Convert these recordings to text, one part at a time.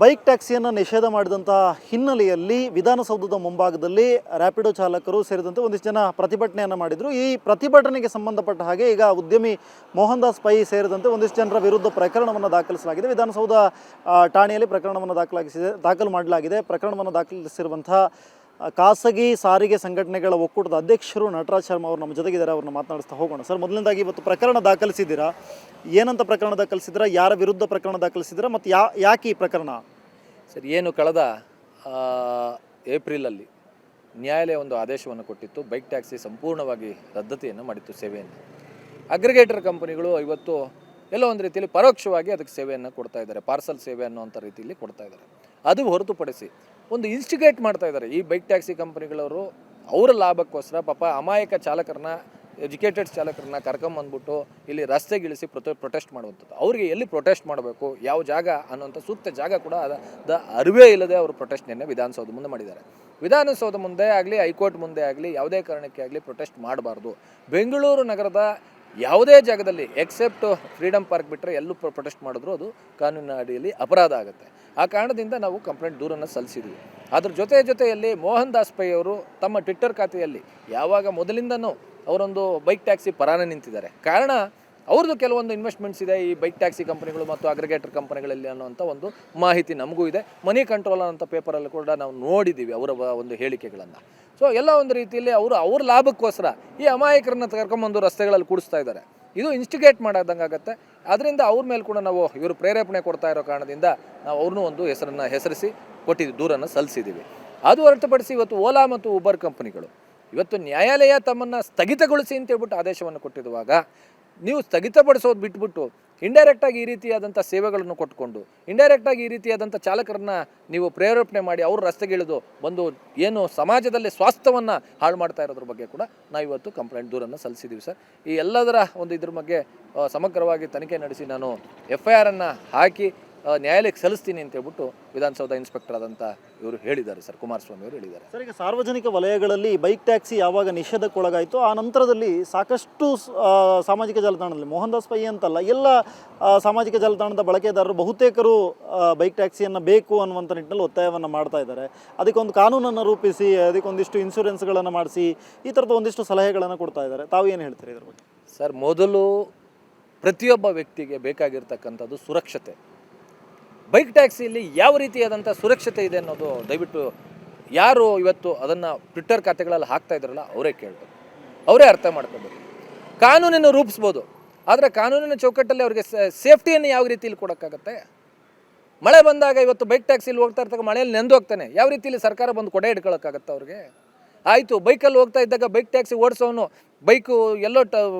Bike ಟ್ಯಾಕ್ಸಿಯನ್ನು ನಿಷೇಧ ಮಾಡಿದಂಥ ಹಿನ್ನೆಲೆಯಲ್ಲಿ ವಿಧಾನಸೌಧದ ಮುಂಭಾಗದಲ್ಲಿ ರ್ಯಾಪಿಡೋ ಚಾಲಕರು ಸೇರಿದಂತೆ ಒಂದಿಷ್ಟು ಜನ ಪ್ರತಿಭಟನೆಯನ್ನು ಮಾಡಿದರು. ಈ ಪ್ರತಿಭಟನೆಗೆ ಸಂಬಂಧಪಟ್ಟ ಹಾಗೆ ಈಗ ಉದ್ಯಮಿ ಮೋಹನ್ ದಾಸ್ ಪೈ ಸೇರಿದಂತೆ ಒಂದಿಷ್ಟು ಜನರ ವಿರುದ್ಧ ಪ್ರಕರಣವನ್ನು ದಾಖಲಿಸಲಾಗಿದೆ. ವಿಧಾನಸೌಧ ಠಾಣೆಯಲ್ಲಿ ಪ್ರಕರಣವನ್ನು ದಾಖಲು ಮಾಡಲಾಗಿದೆ. ಪ್ರಕರಣವನ್ನು ದಾಖಲಿಸಿರುವಂಥ ಖಾಸಗಿ ಸಾರಿಗೆ ಸಂಘಟನೆಗಳ ಒಕ್ಕೂಟದ ಅಧ್ಯಕ್ಷರು ನಟರಾಜ್ ಶರ್ಮಾ ಅವರು ನಮ್ಮ ಜೊತೆಗಿದ್ದಾರೆ. ಅವ್ರನ್ನ ಮಾತನಾಡಿಸ್ತಾ ಹೋಗೋಣ. ಸರ್, ಮೊದಲನೇದಾಗಿ ಇವತ್ತು ಪ್ರಕರಣ ದಾಖಲಿಸಿದ್ದೀರಾ, ಏನಂತ ಪ್ರಕರಣ ದಾಖಲಿಸಿದ್ದೀರಾ, ಯಾರ ವಿರುದ್ಧ ಪ್ರಕರಣ ದಾಖಲಿಸಿದ್ದೀರಾ ಮತ್ತು ಯಾಕೆ ಈ ಪ್ರಕರಣ? ಸರ್, ಏನು ಕಳೆದ ಏಪ್ರಿಲಲ್ಲಿ ನ್ಯಾಯಾಲಯ ಒಂದು ಆದೇಶವನ್ನು ಕೊಟ್ಟಿತ್ತು. ಬೈಕ್ ಟ್ಯಾಕ್ಸಿ ಸಂಪೂರ್ಣವಾಗಿ ರದ್ದತಿಯನ್ನು ಮಾಡಿತ್ತು ಸೇವೆಯನ್ನು. ಅಗ್ರಿಗೇಟರ್ ಕಂಪನಿಗಳು ಇವತ್ತು ಎಲ್ಲೋ ಒಂದು ರೀತಿಯಲ್ಲಿ ಪರೋಕ್ಷವಾಗಿ ಅದಕ್ಕೆ ಸೇವೆಯನ್ನು ಕೊಡ್ತಾ ಇದ್ದಾರೆ, ಪಾರ್ಸಲ್ ಸೇವೆ ಅನ್ನೋಂಥ ರೀತಿಯಲ್ಲಿ ಕೊಡ್ತಾ ಇದ್ದಾರೆ. ಅದು ಹೊರತುಪಡಿಸಿ ಒಂದು ಇನ್ಸ್ಟಿಗೇಟ್ ಮಾಡ್ತಾ ಇದ್ದಾರೆ ಈ ಬೈಕ್ ಟ್ಯಾಕ್ಸಿ ಕಂಪನಿಗಳವರು. ಅವರ ಲಾಭಕ್ಕೋಸ್ಕರ ಪಾಪ ಅಮಾಯಕ ಚಾಲಕರನ್ನ, ಎಜುಕೇಟೆಡ್ ಚಾಲಕರನ್ನ ಕರ್ಕೊಂಬಂದ್ಬಿಟ್ಟು ಇಲ್ಲಿ ರಸ್ತೆಗಿಳಿಸಿ ಪ್ರೊಟೆಸ್ಟ್ ಮಾಡುವಂಥದ್ದು. ಅವರಿಗೆ ಎಲ್ಲಿ ಪ್ರೊಟೆಸ್ಟ್ ಮಾಡಬೇಕು, ಯಾವ ಜಾಗ ಅನ್ನೋಂಥ ಸೂಕ್ತ ಜಾಗ ಕೂಡ ಅರಿವೇ ಇಲ್ಲದೆ ಅವರು ಪ್ರೊಟೆಸ್ಟ್ನನ್ನು ವಿಧಾನಸೌಧ ಮುಂದೆ ಮಾಡಿದ್ದಾರೆ. ವಿಧಾನಸೌಧ ಮುಂದೆ ಆಗಲಿ, ಹೈಕೋರ್ಟ್ ಮುಂದೆ ಆಗಲಿ, ಯಾವುದೇ ಕಾರಣಕ್ಕೆ ಆಗಲಿ ಪ್ರೊಟೆಸ್ಟ್ ಮಾಡಬಾರ್ದು. ಬೆಂಗಳೂರು ನಗರದ ಯಾವುದೇ ಜಾಗದಲ್ಲಿ ಎಕ್ಸೆಪ್ಟ್ ಫ್ರೀಡಮ್ ಪಾರ್ಕ್ ಬಿಟ್ಟರೆ ಎಲ್ಲೂ ಪ್ರೊಟೆಸ್ಟ್ ಮಾಡಿದ್ರು ಅದು ಕಾನೂನಿನ ಅಡಿಯಲ್ಲಿ ಅಪರಾಧ ಆಗುತ್ತೆ. ಆ ಕಾರಣದಿಂದ ನಾವು ಕಂಪ್ಲೇಂಟ್ ದೂರನ್ನು ಸಲ್ಲಿಸಿದ್ವಿ. ಅದ್ರ ಜೊತೆಯಲ್ಲಿ ಮೋಹನ್ ದಾಸ್ ಪೈ ಅವರು ತಮ್ಮ ಟ್ವಿಟ್ಟರ್ ಖಾತೆಯಲ್ಲಿ ಯಾವಾಗ ಮೊದಲಿಂದನೂ ಅವರೊಂದು ಬೈಕ್ ಟ್ಯಾಕ್ಸಿ ಪರಾನೇ ನಿಂತಿದ್ದಾರೆ. ಕಾರಣ ಅವ್ರದ್ದು ಕೆಲವೊಂದು ಇನ್ವೆಸ್ಟ್ಮೆಂಟ್ಸ್ ಇದೆ ಈ ಬೈಕ್ ಟ್ಯಾಕ್ಸಿ ಕಂಪನಿಗಳು ಮತ್ತು ಅಗ್ರಿಗೇಟರ್ ಕಂಪನಿಗಳಲ್ಲಿ ಅನ್ನೋಂಥ ಒಂದು ಮಾಹಿತಿ ನಮಗೂ ಇದೆ. ಮನಿ ಕಂಟ್ರೋಲ್ ಅನ್ನೋಂಥ ಪೇಪರಲ್ಲಿ ಕೂಡ ನಾವು ನೋಡಿದ್ದೀವಿ ಅವರ ಒಂದು ಹೇಳಿಕೆಗಳನ್ನು. ಸೊ ಎಲ್ಲ ಒಂದು ರೀತಿಯಲ್ಲಿ ಅವ್ರ ಲಾಭಕ್ಕೋಸ್ಕರ ಈ ಅಮಾಯಕರನ್ನ ಕರ್ಕೊಂಬಂದು ರಸ್ತೆಗಳಲ್ಲಿ ಕೂಡಿಸ್ತಾ ಇದ್ದಾರೆ. ಇದು ಇನ್ಸ್ಟಿಗೇಟ್ ಮಾಡೋದಂಗೆ ಆಗುತ್ತೆ. ಅದರಿಂದ ಅವ್ರ ಮೇಲೆ ಕೂಡ ನಾವು ಇವರು ಪ್ರೇರೇಪಣೆ ಕೊಡ್ತಾ ಇರೋ ಕಾರಣದಿಂದ ನಾವು ಅವ್ರನ್ನೂ ಒಂದು ಹೆಸರಿಸಿ ಕೊಟ್ಟಿದ್ದು ದೂರನ್ನು ಸಲ್ಲಿಸಿದ್ದೀವಿ. ಅದು ಹೊರತುಪಡಿಸಿ ಇವತ್ತು ಓಲಾ ಮತ್ತು ಊಬರ್ ಕಂಪನಿಗಳು ಇವತ್ತು ನ್ಯಾಯಾಲಯ ತಮ್ಮನ್ನು ಸ್ಥಗಿತಗೊಳಿಸಿ ಅಂತ ಹೇಳ್ಬಿಟ್ಟು ಆದೇಶವನ್ನು ಕೊಟ್ಟಿರುವಾಗ ನೀವು ಸ್ಥಗಿತಪಡಿಸೋದು ಬಿಟ್ಬಿಟ್ಟು ಇಂಡೈರೆಕ್ಟಾಗಿ ಈ ರೀತಿಯಾದಂಥ ಸೇವೆಗಳನ್ನು ಕೊಟ್ಕೊಂಡು ಇಂಡೈರೆಕ್ಟಾಗಿ ಈ ರೀತಿಯಾದಂಥ ಚಾಲಕರನ್ನ ನೀವು ಪ್ರೇರೇಪಣೆ ಮಾಡಿ ಅವರು ರಸ್ತೆಗಿಳಿದು ಬಂದು ಏನು ಸಮಾಜದಲ್ಲಿ ಸ್ವಾಸ್ಥ್ಯವನ್ನು ಹಾಳು ಮಾಡ್ತಾ ಇರೋದ್ರ ಬಗ್ಗೆ ಕೂಡ ನಾವು ಇವತ್ತು ಕಂಪ್ಲೇಂಟ್ ದೂರನ್ನು ಸಲ್ಲಿಸಿದ್ದೀವಿ ಸರ್. ಈ ಎಲ್ಲದರ ಒಂದು ಇದ್ರ ಬಗ್ಗೆ ಸಮಗ್ರವಾಗಿ ತನಿಖೆ ನಡೆಸಿ ನಾನು FIR ಅನ್ನು ಹಾಕಿ ನ್ಯಾಯಾಲಯಕ್ಕೆ ಸಲ್ಲಿಸ್ತೀನಿ ಅಂತ ಹೇಳ್ಬಿಟ್ಟು ವಿಧಾನಸೌಧ ಇನ್ಸ್ಪೆಕ್ಟರ್ ಆದಂಥ ಇವರು ಹೇಳಿದ್ದಾರೆ ಸರ್, ಕುಮಾರಸ್ವಾಮಿ ಅವರು ಹೇಳಿದ್ದಾರೆ. ಸರ್, ಈಗ ಸಾರ್ವಜನಿಕ ವಲಯಗಳಲ್ಲಿ ಬೈಕ್ ಟ್ಯಾಕ್ಸಿ ಯಾವಾಗ ನಿಷೇಧಕ್ಕೊಳಗಾಯಿತು ಆ ನಂತರದಲ್ಲಿ ಸಾಕಷ್ಟು ಸಾಮಾಜಿಕ ಜಾಲತಾಣದಲ್ಲಿ ಮೋಹನ್ ದಾಸ್ ಪೈ ಅಂತಲ್ಲ, ಎಲ್ಲ ಸಾಮಾಜಿಕ ಜಾಲತಾಣದ ಬಳಕೆದಾರರು ಬಹುತೇಕರು ಬೈಕ್ ಟ್ಯಾಕ್ಸಿಯನ್ನು ಬೇಕು ಅನ್ನುವಂಥ ನಿಟ್ಟಿನಲ್ಲಿ ಒತ್ತಾಯವನ್ನು ಮಾಡ್ತಾ ಇದ್ದಾರೆ. ಅದಕ್ಕೊಂದು ಕಾನೂನನ್ನು ರೂಪಿಸಿ, ಅದಕ್ಕೊಂದಿಷ್ಟು ಇನ್ಶೂರೆನ್ಸ್ಗಳನ್ನು ಮಾಡಿಸಿ, ಈ ಥರದ ಒಂದಿಷ್ಟು ಸಲಹೆಗಳನ್ನು ಕೊಡ್ತಾ ಇದ್ದಾರೆ. ತಾವು ಏನು ಹೇಳ್ತೀರಿ ಇದ್ರ ಬಗ್ಗೆ? ಸರ್, ಮೊದಲು ಪ್ರತಿಯೊಬ್ಬ ವ್ಯಕ್ತಿಗೆ ಬೇಕಾಗಿರ್ತಕ್ಕಂಥದ್ದು ಸುರಕ್ಷತೆ. ಬೈಕ್ ಟ್ಯಾಕ್ಸಿಯಲ್ಲಿ ಯಾವ ರೀತಿಯಾದಂಥ ಸುರಕ್ಷತೆ ಇದೆ ಅನ್ನೋದು ದಯವಿಟ್ಟು ಯಾರು ಇವತ್ತು ಅದನ್ನು ಟ್ವಿಟ್ಟರ್ ಖಾತೆಗಳಲ್ಲಿ ಹಾಕ್ತಾ ಇದ್ದಾರಲ್ಲ ಅವರೇ ಕೇಳಬೇಕು, ಅವರೇ ಅರ್ಥ ಮಾಡ್ಕೋಬೇಕು. ಕಾನೂನನ್ನು ರೂಪಿಸ್ಬೋದು, ಆದರೆ ಕಾನೂನಿನ ಚೌಕಟ್ಟಲ್ಲಿ ಅವರಿಗೆ ಸೇಫ್ಟಿಯನ್ನು ಯಾವ ರೀತಿಯಲ್ಲಿ ಕೊಡೋಕ್ಕಾಗತ್ತೆ? ಮಳೆ ಬಂದಾಗ ಇವತ್ತು ಬೈಕ್ ಟ್ಯಾಕ್ಸಿಲಿ ಹೋಗ್ತಾ ಇರ್ತಕ್ಕ ಮಳೆಯಲ್ಲಿ ನೆಂದು ಹೋಗ್ತಾನೆ, ಯಾವ ರೀತಿಯಲ್ಲಿ ಸರ್ಕಾರ ಬಂದು ಕೊಡೆ ಹಿಡ್ಕೊಳ್ಳೋಕ್ಕಾಗತ್ತೆ ಅವ್ರಿಗೆ? ಆಯಿತು, ಬೈಕಲ್ಲಿ ಹೋಗ್ತಾ ಇದ್ದಾಗ ಬೈಕ್ ಟ್ಯಾಕ್ಸಿ ಓಡಿಸೋನು ಬೈಕು ಎಲ್ಲೋ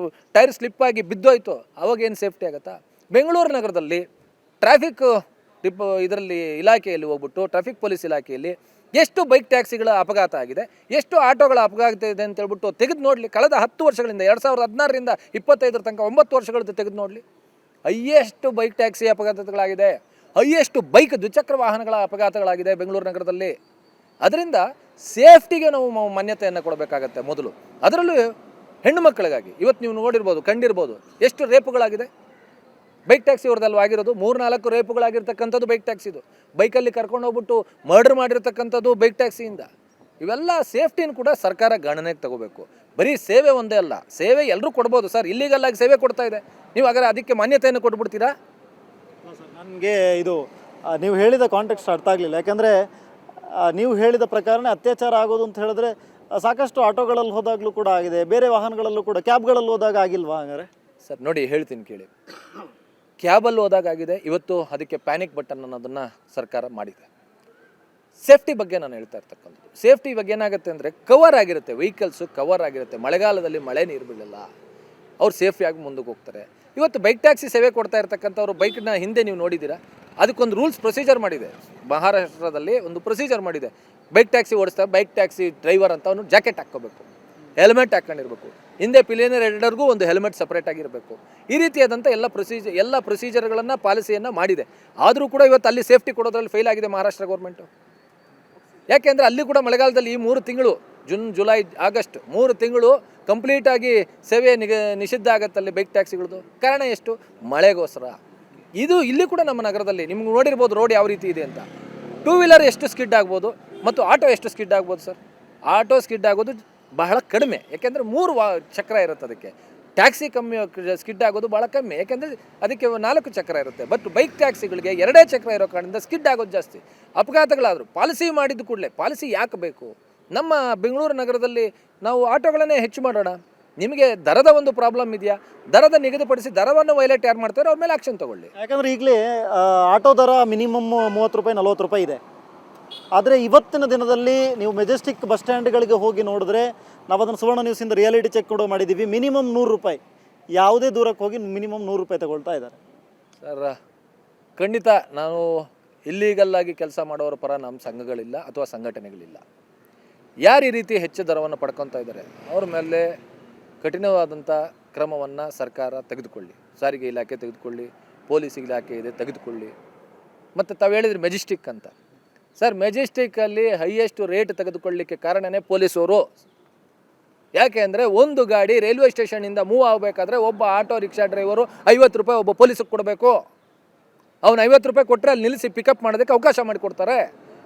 ಟೈರ್ ಸ್ಲಿಪ್ಪಾಗಿ ಬಿದ್ದೋಯ್ತು, ಅವಾಗೇನು ಸೇಫ್ಟಿ ಆಗುತ್ತಾ? ಬೆಂಗಳೂರು ನಗರದಲ್ಲಿ ಟ್ರಾಫಿಕ್ ಇದರಲ್ಲಿ ಇಲಾಖೆಯಲ್ಲಿ ಹೋಗ್ಬಿಟ್ಟು ಟ್ರಾಫಿಕ್ ಪೊಲೀಸ್ ಇಲಾಖೆಯಲ್ಲಿ ಎಷ್ಟು ಬೈಕ್ ಟ್ಯಾಕ್ಸಿಗಳ ಅಪಘಾತ ಆಗಿದೆ, ಎಷ್ಟು ಆಟೋಗಳ ಅಪಘಾತ ಇದೆ ಅಂತ ಹೇಳ್ಬಿಟ್ಟು ತೆಗೆದು ನೋಡಲಿ. ಕಳೆದ 10 ವರ್ಷಗಳಿಂದ 2016ರಿಂದ 25 ತನಕ 9 ವರ್ಷಗಳದ್ದು ತೆಗೆದು ನೋಡಲಿ. ಹೈಯೆಸ್ಟ್ ಬೈಕ್ ಟ್ಯಾಕ್ಸಿ ಅಪಘಾತಗಳಾಗಿದೆ, ಹೈಯೆಸ್ಟ್ ಬೈಕ್ ದ್ವಿಚಕ್ರ ವಾಹನಗಳ ಅಪಘಾತಗಳಾಗಿದೆ ಬೆಂಗಳೂರು ನಗರದಲ್ಲಿ. ಅದರಿಂದ ಸೇಫ್ಟಿಗೆ ನಾವು ಮಾನ್ಯತೆಯನ್ನು ಕೊಡಬೇಕಾಗತ್ತೆ ಮೊದಲು. ಅದರಲ್ಲೂ ಹೆಣ್ಣು ಮಕ್ಕಳಿಗಾಗಿ ಇವತ್ತು ನೀವು ನೋಡಿರ್ಬೋದು, ಕಂಡಿರ್ಬೋದು ಎಷ್ಟು ರೇಪುಗಳಾಗಿದೆ ಬೈಕ್ ಟ್ಯಾಕ್ಸಿ ಅವ್ರದ್ದಲ್ವ ಆಗಿರೋದು. 3-4 ರೇಪುಗಳಾಗಿರ್ತಕ್ಕಂಥದ್ದು ಬೈಕ್ ಟ್ಯಾಕ್ಸಿದು. ಬೈಕಲ್ಲಿ ಕರ್ಕೊಂಡು ಹೋಗ್ಬಿಟ್ಟು ಮರ್ಡರ್ ಮಾಡಿರ್ತಕ್ಕಂಥದ್ದು ಬೈಕ್ ಟ್ಯಾಕ್ಸಿಯಿಂದ. ಇವೆಲ್ಲ ಸೇಫ್ಟಿನ ಕೂಡ ಸರ್ಕಾರ ಗಣನೆಗೆ ತಗೋಬೇಕು. ಬರೀ ಸೇವೆ ಒಂದೇ ಅಲ್ಲ, ಸೇವೆ ಎಲ್ಲರೂ ಕೊಡ್ಬೋದು ಸರ್. ಇಲ್ಲಿಗಲ್ ಆಗಿ ಸೇವೆ ಕೊಡ್ತಾ ಇದೆ, ನೀವು ಹಾಗಾದ್ರೆ ಅದಕ್ಕೆ ಮಾನ್ಯತೆಯನ್ನು ಕೊಟ್ಬಿಡ್ತೀರಾ? ನನಗೆ ಇದು ನೀವು ಹೇಳಿದ ಕಾಂಟೆಕ್ಸ್ಟ್ ಅರ್ಥ ಆಗಲಿಲ್ಲ. ಯಾಕಂದರೆ ನೀವು ಹೇಳಿದ ಪ್ರಕಾರನೇ ಅತ್ಯಾಚಾರ ಆಗೋದು ಅಂತ ಹೇಳಿದ್ರೆ ಸಾಕಷ್ಟು ಆಟೋಗಳಲ್ಲಿ ಹೋದಾಗಲೂ ಕೂಡ ಆಗಿದೆ, ಬೇರೆ ವಾಹನಗಳಲ್ಲೂ ಕೂಡ, ಕ್ಯಾಬ್ಗಳಲ್ಲಿ ಹೋದಾಗ ಆಗಿಲ್ವಾ? ಹಾಗಾದ್ರೆ ಸರ್ ನೋಡಿ, ಹೇಳ್ತೀನಿ ಕೇಳಿ. ಕ್ಯಾಬಲ್ಲಿ ಹೋದಾಗಿದೆ, ಇವತ್ತು ಅದಕ್ಕೆ ಪ್ಯಾನಿಕ್ ಬಟನ್ ಅನ್ನೋದನ್ನು ಸರ್ಕಾರ ಮಾಡಿದೆ. ಸೇಫ್ಟಿ ಬಗ್ಗೆ ನಾನು ಹೇಳ್ತಾ ಇರ್ತಕ್ಕಂಥದ್ದು. ಸೇಫ್ಟಿ ಬಗ್ಗೆ ಏನಾಗುತ್ತೆ ಅಂದರೆ ಕವರ್ ಆಗಿರುತ್ತೆ, ವೆಹಿಕಲ್ಸು ಕವರ್ ಆಗಿರುತ್ತೆ. ಮಳೆಗಾಲದಲ್ಲಿ ಮಳೆ ನೀರು ಬೀಳಲ್ಲ, ಅವ್ರು ಸೇಫಿಯಾಗಿ ಮುಂದಕ್ಕೆ ಹೋಗ್ತಾರೆ. ಇವತ್ತು ಬೈಕ್ ಟ್ಯಾಕ್ಸಿ ಸೇವೆ ಕೊಡ್ತಾ ಇರ್ತಕ್ಕಂಥವ್ರು ಬೈಕ್ನ ಹಿಂದೆ ನೀವು ನೋಡಿದ್ದೀರಾ, ಅದಕ್ಕೊಂದು ರೂಲ್ಸ್ ಪ್ರೊಸೀಜರ್ ಮಾಡಿದೆ. ಮಹಾರಾಷ್ಟ್ರದಲ್ಲಿ ಒಂದು ಪ್ರೊಸೀಜರ್ ಮಾಡಿದೆ. ಬೈಕ್ ಟ್ಯಾಕ್ಸಿ ಓಡಿಸ್ತಾರೆ, ಬೈಕ್ ಟ್ಯಾಕ್ಸಿ ಡ್ರೈವರ್ ಅಂತ ಅವನು ಜಾಕೆಟ್ ಹಾಕ್ಕೋಬೇಕು, ಹೆಲ್ಮೆಟ್ ಹಾಕ್ಕೊಂಡಿರ್ಬೇಕು, ಹಿಂದೆ ಪಿಲಿಯನರ್ ಎಡರ್ಗೂ ಒಂದು ಹೆಲ್ಮೆಟ್ ಸಪ್ರೇಟ್ ಆಗಿರಬೇಕು. ಈ ರೀತಿಯಾದಂಥ ಎಲ್ಲ ಪ್ರೊಸೀಜರ್ಗಳನ್ನು ಪಾಲಿಸಿಯನ್ನು ಮಾಡಿದೆ. ಆದರೂ ಕೂಡ ಇವತ್ತು ಅಲ್ಲಿ ಸೇಫ್ಟಿ ಕೊಡೋದ್ರಲ್ಲಿ ಫೇಲ್ ಆಗಿದೆ ಮಹಾರಾಷ್ಟ್ರ ಗೌರ್ಮೆಂಟು. ಯಾಕೆಂದರೆ ಅಲ್ಲಿ ಕೂಡ ಮಳೆಗಾಲದಲ್ಲಿ ಈ 3 ತಿಂಗಳು ಜೂನ್, ಜುಲೈ, ಆಗಸ್ಟ್ 3 ತಿಂಗಳು ಕಂಪ್ಲೀಟಾಗಿ ಸೇವೆ ನಿಷಿದ್ಧ ಆಗುತ್ತಲ್ಲಿ ಬೈಕ್ ಟ್ಯಾಕ್ಸಿಗಳದ್ದು. ಕಾರಣ ಎಷ್ಟು? ಮಳೆಗೋಸ್ಕರ. ಇದು ಇಲ್ಲಿ ಕೂಡ ನಮ್ಮ ನಗರದಲ್ಲಿ ನಿಮ್ಗೆ ನೋಡಿರ್ಬೋದು ರೋಡ್ ಯಾವ ರೀತಿ ಇದೆ ಅಂತ. 2 ವೀಲರ್ ಎಷ್ಟು ಸ್ಕಿಡ್ ಆಗ್ಬೋದು ಮತ್ತು ಆಟೋ ಎಷ್ಟು ಸ್ಕಿಡ್ ಆಗ್ಬೋದು ಸರ್? ಆಟೋ ಸ್ಕಿಡ್ ಆಗೋದು ಬಹಳ ಕಡಿಮೆ, ಯಾಕೆಂದರೆ 3 ಚಕ್ರ ಇರುತ್ತೆ ಅದಕ್ಕೆ. ಟ್ಯಾಕ್ಸಿ ಕಮ್ಮಿ ಸ್ಕಿಡ್ ಆಗೋದು ಭಾಳ ಕಮ್ಮಿ, ಯಾಕೆಂದರೆ ಅದಕ್ಕೆ 4 ಚಕ್ರ ಇರುತ್ತೆ. ಬಟ್ ಬೈಕ್ ಟ್ಯಾಕ್ಸಿಗಳಿಗೆ 2 ಚಕ್ರ ಇರೋ ಕಾರಣದಿಂದ ಸ್ಕಿಡ್ ಆಗೋದು ಜಾಸ್ತಿ. ಅಪಘಾತಗಳಾದರೂ ಪಾಲಿಸಿ ಮಾಡಿದ ಕೂಡಲೇ ಪಾಲಿಸಿ ಯಾಕೆ ಬೇಕು? ನಮ್ಮ ಬೆಂಗಳೂರು ನಗರದಲ್ಲಿ ನಾವು ಆಟೋಗಳನ್ನೇ ಹೆಚ್ಚು ಮಾಡೋಣ. ನಿಮಗೆ ದರದ ಒಂದು ಪ್ರಾಬ್ಲಮ್ ಇದೆಯಾ? ದರದ ನಿಗದಿಪಡಿಸಿ ದರವನ್ನು ವೈಲೇಟ್ ಯಾರು ಮಾಡ್ತಾರೆ ಅವ್ರ ಮೇಲೆ ಆಕ್ಷನ್ ತಗೊಳ್ಳಿ. ಯಾಕಂದರೆ ಈಗಲೇ ಆಟೋ ದರ ಮಿನಿಮಮ್ 30 ರೂಪಾಯಿ 40 ರೂಪಾಯಿ ಇದೆ. ಆದರೆ ಇವತ್ತಿನ ದಿನದಲ್ಲಿ ನೀವು ಮೆಜೆಸ್ಟಿಕ್ ಬಸ್ ಸ್ಟ್ಯಾಂಡ್ಗಳಿಗೆ ಹೋಗಿ ನೋಡಿದ್ರೆ, ನಾವು ಅದನ್ನು ಸುವರ್ಣ ನ್ಯೂಸಿಂದ ರಿಯಾಲಿಟಿ ಚೆಕ್ ಕೂಡ ಮಾಡಿದ್ದೀವಿ, ಮಿನಿಮಮ್ 100 ರೂಪಾಯಿ, ಯಾವುದೇ ದೂರಕ್ಕೆ ಹೋಗಿ ಮಿನಿಮಮ್ 100 ರೂಪಾಯಿ ತಗೊಳ್ತಾ ಇದ್ದಾರೆ. ಸರ್ ಖಂಡಿತ ನಾವು ಇಲ್ಲೀಗಲ್ಲಾಗಿ ಕೆಲಸ ಮಾಡೋರ ಪರ ನಮ್ಮ ಸಂಘಗಳಿಲ್ಲ ಅಥವಾ ಸಂಘಟನೆಗಳಿಲ್ಲ. ಯಾರು ಈ ರೀತಿ ಹೆಚ್ಚು ದರವನ್ನು ಪಡ್ಕೊತಾ ಇದ್ದಾರೆ ಅವ್ರ ಮೇಲೆ ಕಠಿಣವಾದಂಥ ಕ್ರಮವನ್ನು ಸರ್ಕಾರ ತೆಗೆದುಕೊಳ್ಳಿ. ಸಾರಿಗೆ ಇಲಾಖೆ ತೆಗೆದುಕೊಳ್ಳಿ, ಪೊಲೀಸ್ ಇಲಾಖೆ ಇದೆ ತೆಗೆದುಕೊಳ್ಳಿ. ಮತ್ತು ತಾವು ಹೇಳಿದ್ರಿ ಮೆಜೆಸ್ಟಿಕ್ ಅಂತ. ಸರ್ ಮೆಜೆಸ್ಟಿಕ್ಕಲ್ಲಿ ಹೈಯೆಸ್ಟ್ ರೇಟ್ ತೆಗೆದುಕೊಳ್ಳಲಿಕ್ಕೆ ಕಾರಣನೇ ಪೊಲೀಸವರು. ಯಾಕೆ ಅಂದರೆ ಒಂದು ಗಾಡಿ ರೈಲ್ವೆ ಸ್ಟೇಷನಿಂದ ಮೂವ್ ಆಗಬೇಕಾದ್ರೆ ಒಬ್ಬ ಆಟೋ ರಿಕ್ಷಾ ಡ್ರೈವರು 50 ರೂಪಾಯಿ ಒಬ್ಬ ಪೊಲೀಸಿಗೆ ಕೊಡಬೇಕು. ಅವ್ನು 50 ರೂಪಾಯಿ ಕೊಟ್ಟರೆ ಅಲ್ಲಿ ನಿಲ್ಲಿಸಿ ಪಿಕಪ್ ಮಾಡೋದಕ್ಕೆ ಅವಕಾಶ ಮಾಡಿಕೊಡ್ತಾರೆ,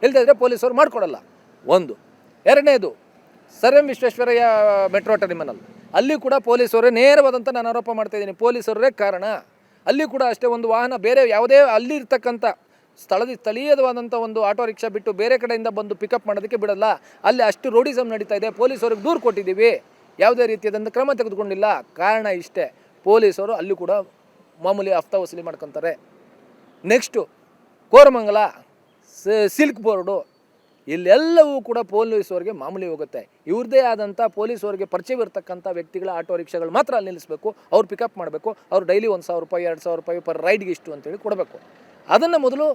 ಇಲ್ಲದಿದ್ದರೆ ಪೊಲೀಸರು ಮಾಡಿಕೊಡಲ್ಲ. ಒಂದು. ಎರಡನೇದು, sir M Visvesvaraya metro terminal, ಅಲ್ಲಿ ಕೂಡ ಪೊಲೀಸರೇ ನೇರವಾದಂಥ ನಾನು ಆರೋಪ ಮಾಡ್ತಾಯಿದ್ದೀನಿ, ಪೊಲೀಸರೇ ಕಾರಣ. ಅಲ್ಲಿ ಕೂಡ ಅಷ್ಟೇ, ಒಂದು ವಾಹನ ಬೇರೆ ಯಾವುದೇ ಅಲ್ಲಿರ್ತಕ್ಕಂಥ ಸ್ಥಳೀಯವಾದಂಥ ಒಂದು ಆಟೋ ರಿಕ್ಷಾ ಬಿಟ್ಟು ಬೇರೆ ಕಡೆಯಿಂದ ಬಂದು ಪಿಕಪ್ ಮಾಡೋದಕ್ಕೆ ಬಿಡಲ್ಲ. ಅಲ್ಲಿ ಅಷ್ಟು ರೋಡಿಸಮ್ ನಡೀತಾ ಇದೆ. ಪೊಲೀಸರಿಗೆ ದೂರು ಕೊಟ್ಟಿದ್ದೀವಿ, ಯಾವುದೇ ರೀತಿಯಾದಂಥ ಕ್ರಮ ತೆಗೆದುಕೊಂಡಿಲ್ಲ. ಕಾರಣ ಇಷ್ಟೇ, ಪೊಲೀಸರು ಅಲ್ಲಿ ಕೂಡ ಮಾಮೂಲಿ ಹಫ್ತಾ ವಸೂಲಿ ಮಾಡ್ಕೊತಾರೆ. ನೆಕ್ಸ್ಟು ಕೋರಮಂಗಲ, ಸಿಲ್ಕ್ ಬೋರ್ಡು, ಇಲ್ಲೆಲ್ಲವೂ ಕೂಡ ಪೊಲೀಸರಿಗೆ ಮಾಮೂಲಿ ಹೋಗುತ್ತೆ. ಇವ್ರದ್ದೇ ಆದಂಥ ಪೊಲೀಸರಿಗೆ ಪರಿಚಯವಿರ್ತಕ್ಕಂಥ ವ್ಯಕ್ತಿಗಳ ಆಟೋ ರಿಕ್ಷಾಗಳು ಮಾತ್ರ ಅಲ್ಲಿ ನಿಲ್ಲಿಸಬೇಕು. ಅವ್ರು ಪಿಕಪ್ ಮಾಡಬೇಕು. ಅವ್ರು ಡೈಲಿ 1,000 ರೂಪಾಯಿ 2,000 ರೂಪಾಯಿ ಪರ್ ರೈಡ್ಗೆ ಇಷ್ಟು ಅಂತೇಳಿ ಕೊಡಬೇಕು. ಅದನ್ನು ಮೊದಲು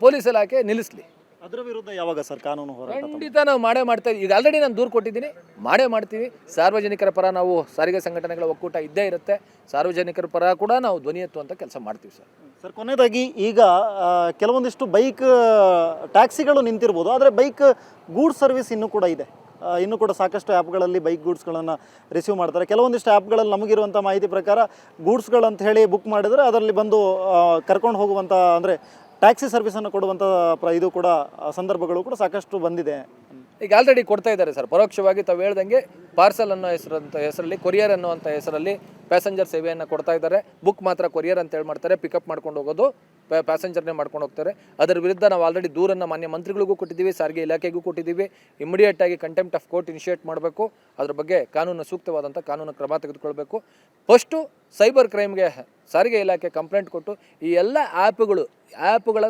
ಪೊಲೀಸ್ ಇಲಾಖೆ ನಿಲ್ಲಿಸಲಿ. ಅದರ ವಿರುದ್ಧ ಯಾವಾಗ ಸರ್ ಕಾನೂನು ಹೋರಾಟ? ಖಂಡಿತ ನಾವು ಮಾಡ್ತಾ ಈಗ ಆಲ್ರೆಡಿ ನಾನು ದೂರು ಕೊಟ್ಟಿದ್ದೀನಿ, ಮಾಡ್ತೀವಿ. ಸಾರ್ವಜನಿಕರ ಪರ ನಾವು ಸಾರಿಗೆ ಸಂಘಟನೆಗಳ ಒಕ್ಕೂಟ ಇದ್ದೇ ಇರುತ್ತೆ. ಸಾರ್ವಜನಿಕರ ಪರ ಕೂಡ ನಾವು ಧ್ವನಿ ಎತ್ತುವಂಥ ಕೆಲಸ ಮಾಡ್ತೀವಿ ಸರ್. ಸರ್ ಕೊನೆಯದಾಗಿ, ಈಗ ಕೆಲವೊಂದಿಷ್ಟು ಬೈಕ್ ಟ್ಯಾಕ್ಸಿಗಳು ನಿಂತಿರ್ಬೋದು, ಆದರೆ ಬೈಕ್ ಗೂಡ್ಸ್ ಸರ್ವಿಸ್ ಇನ್ನೂ ಕೂಡ ಇದೆ. ಇನ್ನೂ ಕೂಡ ಸಾಕಷ್ಟು ಆ್ಯಪ್ಗಳಲ್ಲಿ ಬೈಕ್ ಗೂಡ್ಸ್ಗಳನ್ನು ರಿಸೀವ್ ಮಾಡ್ತಾರೆ. ಕೆಲವೊಂದಿಷ್ಟು ಆ್ಯಪ್ಗಳಲ್ಲಿ ನಮಗಿರುವಂಥ ಮಾಹಿತಿ ಪ್ರಕಾರ ಗೂಡ್ಸ್ಗಳಂತ ಹೇಳಿ ಬುಕ್ ಮಾಡಿದರೆ ಅದರಲ್ಲಿ ಬಂದು ಕರ್ಕೊಂಡು ಹೋಗುವಂಥ, ಅಂದರೆ ಟ್ಯಾಕ್ಸಿ ಸರ್ವಿಸನ್ನು ಕೊಡುವಂಥ ಇದು ಕೂಡ ಸಂದರ್ಭಗಳು ಕೂಡ ಸಾಕಷ್ಟು ಬಂದಿದೆ. ಈಗ ಆಲ್ರೆಡಿ ಕೊಡ್ತಾ ಇದ್ದಾರೆ ಸರ್, ಪರೋಕ್ಷವಾಗಿ ತಾವು ಹೇಳ್ದಂಗೆ ಪಾರ್ಸಲ್ ಅನ್ನೋ ಹೆಸರಲ್ಲಿ ಕೊರಿಯರ್ ಅನ್ನುವಂಥ ಹೆಸರಲ್ಲಿ ಪ್ಯಾಸೆಂಜರ್ ಸೇವೆಯನ್ನು ಕೊಡ್ತಾ ಇದ್ದಾರೆ. ಬುಕ್ ಮಾತ್ರ ಕೊರಿಯರ್ ಅಂತ ಹೇಳಿ ಮಾಡ್ತಾರೆ, ಪಿಕಪ್ ಮಾಡ್ಕೊಂಡು ಹೋಗೋದು ಪ್ಯಾಸೆಂಜರ್ನೇ ಮಾಡ್ಕೊಂಡು ಹೋಗ್ತಾರೆ. ಅದರ ವಿರುದ್ಧ ನಾವು ಆಲ್ರೆಡಿ ದೂರನ್ನು ಮಾನ್ಯ ಮಂತ್ರಿಗಳಿಗೂ ಕೊಟ್ಟಿದ್ದೀವಿ, ಸಾರಿಗೆ ಇಲಾಖೆಗೂ ಕೊಟ್ಟಿದ್ದೀವಿ. ಇಮಿಡಿಯೇಟಾಗಿ ಕಂಟೆಂಪ್ಟ್ ಆಫ್ ಕೋರ್ಟ್ ಇನಿಷಿಯೇಟ್ ಮಾಡಬೇಕು. ಅದ್ರ ಬಗ್ಗೆ ಸೂಕ್ತವಾದಂಥ ಕಾನೂನು ಕ್ರಮ ತೆಗೆದುಕೊಳ್ಬೇಕು. ಫಸ್ಟು ಸೈಬರ್ ಕ್ರೈಮ್ಗೆ ಸಾರಿಗೆ ಇಲಾಖೆ ಕಂಪ್ಲೇಂಟ್ ಕೊಟ್ಟು ಈ ಎಲ್ಲ ಆ್ಯಪ್ಗಳ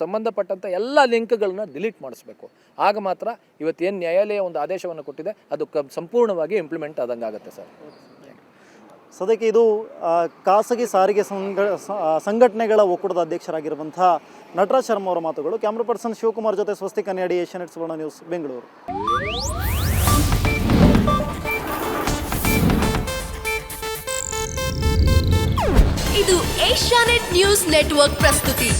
ಸಂಬಂಧಪಟ್ಟಂಥ ಎಲ್ಲ ಲಿಂಕ್ಗಳನ್ನ ಡಿಲೀಟ್ ಮಾಡಿಸ್ಬೇಕು. ಆಗ ಮಾತ್ರ ಇವತ್ತೇನು ನ್ಯಾಯಾಲಯ ಒಂದು ಆದೇಶವನ್ನು ಕೊಟ್ಟಿದೆ ಅದು ಸಂಪೂರ್ಣವಾಗಿ ಇಂಪ್ಲಿಮೆಂಟ್ ಆದಂಗೆ ಆಗುತ್ತೆ ಸರ್. ಸದ್ಯಕ್ಕೆ ಇದು ಖಾಸಗಿ ಸಾರಿಗೆ ಸಂಘಟನೆಗಳ ಒಕ್ಕೂಟದ ಅಧ್ಯಕ್ಷರಾಗಿರುವಂಥ ನಟರಾಜ್ ಶರ್ಮಾ ಅವರ ಮಾತುಗಳು. ಕ್ಯಾಮ್ರಾ ಪರ್ಸನ್ ಶಿವಕುಮಾರ್ ಜೊತೆ ಸ್ವಸ್ತಿ ಕನ್ನಡಿ, ಏಷ್ಯಾನೆಟ್ ಸುವರ್ಣ ನ್ಯೂಸ್, ಬೆಂಗಳೂರು. ಇದು ಏಷ್ಯಾನೆಟ್ ನ್ಯೂಸ್ ನೆಟ್ವರ್ಕ್ ಪ್ರಸ್ತುತಿ.